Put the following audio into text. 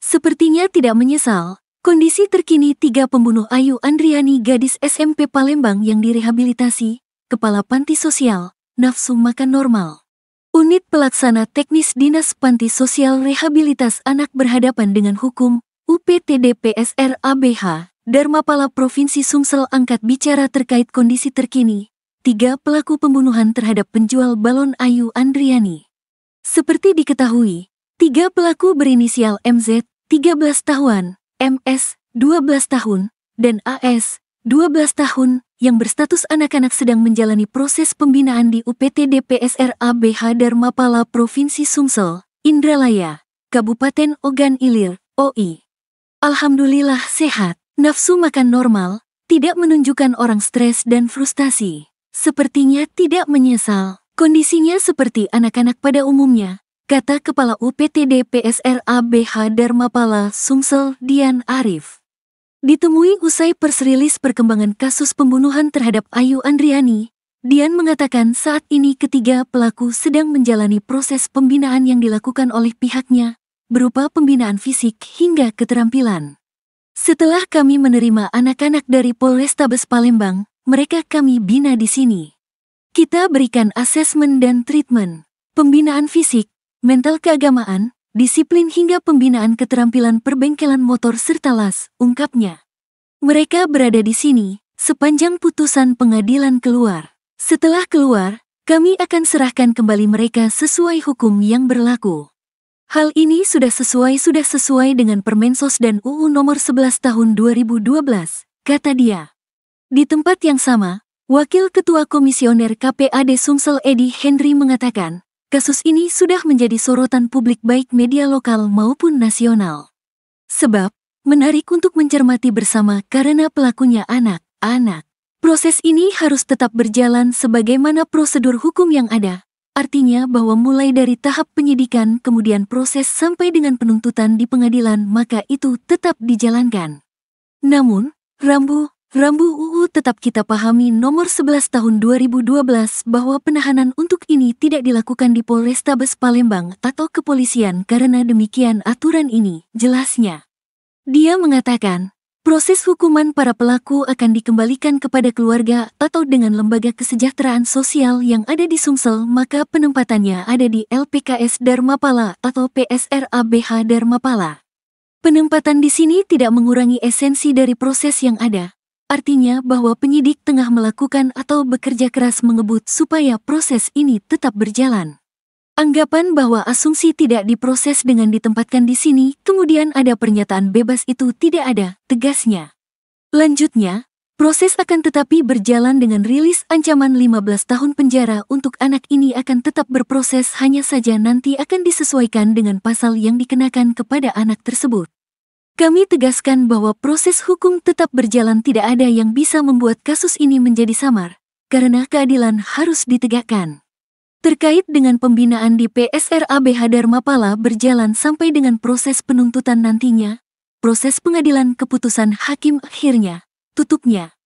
Sepertinya tidak menyesal. Kondisi terkini 3 pembunuh Ayu Andriani, gadis SMP Palembang yang direhabilitasi, Kepala Panti Sosial, nafsu makan normal. Unit Pelaksana Teknis Dinas Panti Sosial Rehabilitas Anak berhadapan dengan hukum, UPTD PSR ABH, Dharmapala Provinsi Sumsel angkat bicara terkait kondisi terkini 3 pelaku pembunuhan terhadap penjual balon Ayu Andriani. Seperti diketahui, 3 pelaku berinisial MZ, 13 tahun, MS, 12 tahun, dan AS, 12 tahun, yang berstatus anak-anak sedang menjalani proses pembinaan di UPTD PSR ABH Dharmapala Provinsi Sumsel, Indralaya, Kabupaten Ogan Ilir, OI. Alhamdulillah sehat, nafsu makan normal, tidak menunjukkan orang stres dan frustasi. Sepertinya tidak menyesal, kondisinya seperti anak-anak pada umumnya, kata Kepala UPTD PSR ABH Dharmapala Sumsel Dian Arif. Ditemui usai pers rilis perkembangan kasus pembunuhan terhadap Ayu Andriani, Dian mengatakan saat ini ketiga pelaku sedang menjalani proses pembinaan yang dilakukan oleh pihaknya, berupa pembinaan fisik hingga keterampilan. Setelah kami menerima anak-anak dari Polrestabes Palembang, mereka kami bina di sini. Kita berikan asesmen dan treatment, pembinaan fisik, mental keagamaan, disiplin hingga pembinaan keterampilan perbengkelan motor serta las, ungkapnya. Mereka berada di sini sepanjang putusan pengadilan keluar. Setelah keluar, kami akan serahkan kembali mereka sesuai hukum yang berlaku. Hal ini sudah sesuai dengan Permensos dan UU nomor 11 tahun 2012, kata dia. Di tempat yang sama, Wakil Ketua Komisioner KPAD Sumsel Edi Henry mengatakan, kasus ini sudah menjadi sorotan publik baik media lokal maupun nasional. Sebab, menarik untuk mencermati bersama karena pelakunya anak-anak. Proses ini harus tetap berjalan sebagaimana prosedur hukum yang ada. Artinya bahwa mulai dari tahap penyidikan kemudian proses sampai dengan penuntutan di pengadilan maka itu tetap dijalankan. Namun, rambu UU tetap kita pahami nomor 11 tahun 2012 bahwa penahanan untuk ini tidak dilakukan di Polrestabes Palembang atau kepolisian karena demikian aturan ini, jelasnya. Dia mengatakan, proses hukuman para pelaku akan dikembalikan kepada keluarga atau dengan lembaga kesejahteraan sosial yang ada di Sumsel maka penempatannya ada di LPKS Dharmapala atau PSR ABH Dharmapala. Penempatan di sini tidak mengurangi esensi dari proses yang ada. Artinya bahwa penyidik tengah melakukan atau bekerja keras mengebut supaya proses ini tetap berjalan. Anggapan bahwa asumsi tidak diproses dengan ditempatkan di sini, kemudian ada pernyataan bebas itu tidak ada, tegasnya. Lanjutnya, proses akan tetapi berjalan dengan rilis ancaman 15 tahun penjara untuk anak ini akan tetap berproses hanya saja nanti akan disesuaikan dengan pasal yang dikenakan kepada anak tersebut. Kami tegaskan bahwa proses hukum tetap berjalan tidak ada yang bisa membuat kasus ini menjadi samar, karena keadilan harus ditegakkan. Terkait dengan pembinaan di PSR ABH Dharmapala berjalan sampai dengan proses penuntutan nantinya, proses pengadilan keputusan hakim akhirnya, tutupnya.